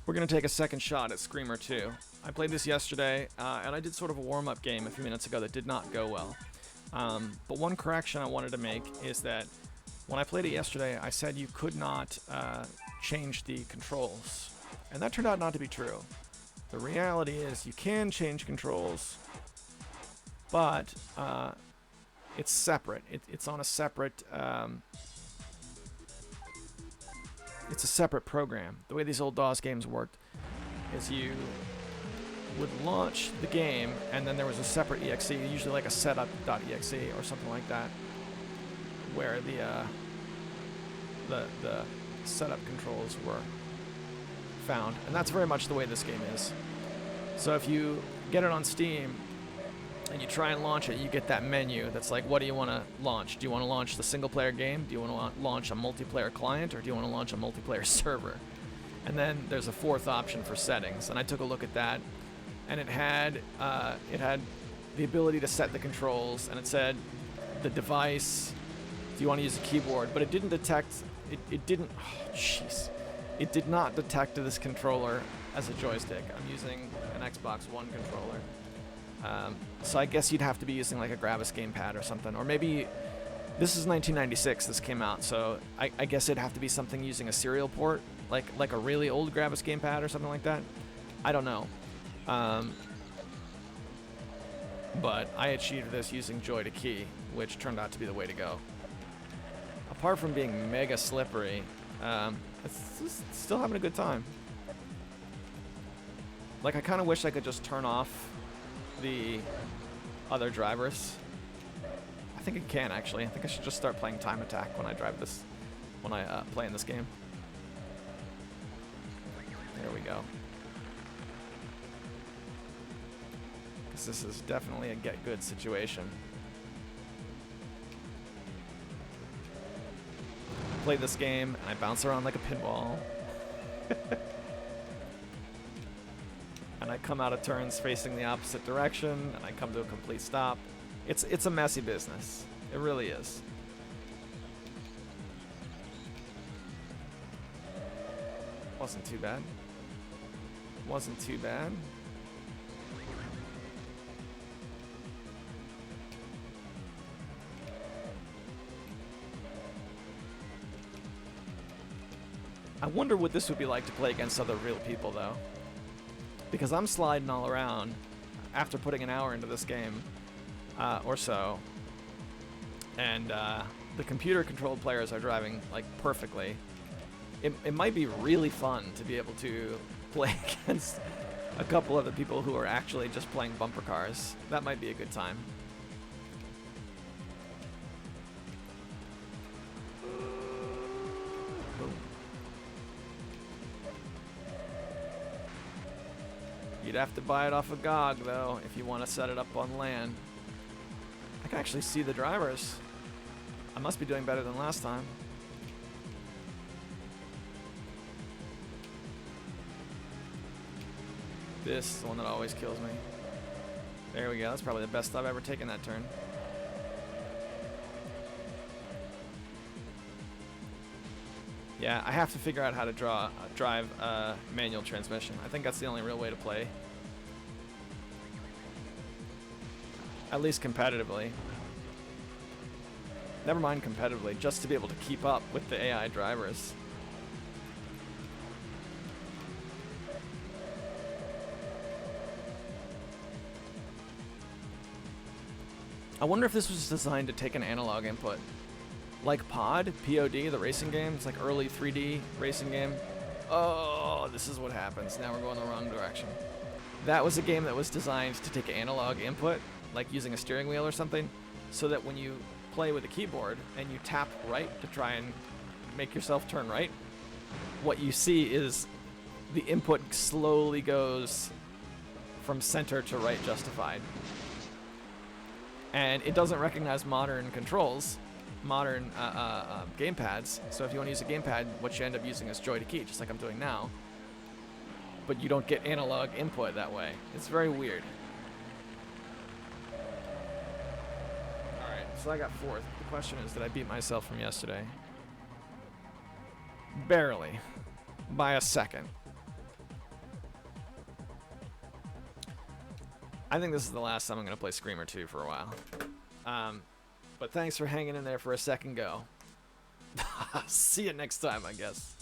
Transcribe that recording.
We're going to take a second shot at Screamer 2. I played this yesterday, and I did sort of a warm-up game a few minutes ago that did not go well. But one correction I wanted to make is that when I played it yesterday, I said you could not change the controls. And that turned out not to be true. The reality is you can change controls, but it's separate. It's on a separate... it's a separate program. The way these old DOS games worked is you would launch the game, and then there was a separate exe, usually like a setup.exe or something like that, where the setup controls were found. And that's very much the way this game is. So if you get it on Steam and you try and launch it, you get that menu that's like, what do you want to launch? Do you want to launch the single-player game? Do you want to launch a multiplayer client? Or do you want to launch a multiplayer server? And then there's a fourth option for settings. And I took a look at that, and it had the ability to set the controls, and it said the device, do you want to use a keyboard? But it didn't detect, it did not detect this controller as a joystick. I'm using an Xbox One controller. So I guess you'd have to be using like a Gravis gamepad or something. Or maybe, this is 1996 this came out, so I guess it'd have to be something using a serial port, like a really old Gravis gamepad or something like that. I don't know. But I achieved this using Joy to Key, which turned out to be the way to go. Apart from being mega slippery, it's just still having a good time. Like, I kind of wish I could just turn off the other drivers. I think it can, actually. I think I should just start playing Time Attack when I drive this, when I play in this game. There we go. Because this is definitely a get good situation. I play this game and I bounce around like a pinball. And I come out of turns facing the opposite direction, and I come to a complete stop. It's a messy business. It really is. Wasn't too bad. Wasn't too bad. I wonder what this would be like to play against other real people, though. Because I'm sliding all around after putting an hour into this game, or so, and the computer-controlled players are driving like perfectly. It might be really fun to be able to play against a couple other people who are actually just playing bumper cars. That might be a good time. You'd have to buy it off of GOG, though, if you want to set it up on LAN. I can actually see the drivers. I must be doing better than last time. This is the one that always kills me. There we go. That's probably the best I've ever taken that turn. Yeah, I have to figure out how to drive manual transmission. I think that's the only real way to play. At least competitively. Never mind competitively, just to be able to keep up with the AI drivers. I wonder if this was designed to take an analog input. Like Pod, P-O-D, the racing game. It's like early 3D racing game. Oh, this is what happens. Now we're going the wrong direction. That was a game that was designed to take analog input, like using a steering wheel or something, so that when you play with a keyboard and you tap right to try and make yourself turn right, what you see is the input slowly goes from center to right justified. And it doesn't recognize modern controls, modern gamepads. So if you want to use a gamepad, what you end up using is Joy to Key, just like I'm doing now. But you don't get analog input that way. It's very weird. Alright, so I got fourth. The question is, did I beat myself from yesterday? Barely. By a second. I think this is the last time I'm going to play Screamer 2 for a while. But thanks for hanging in there for a second go. See you next time, I guess.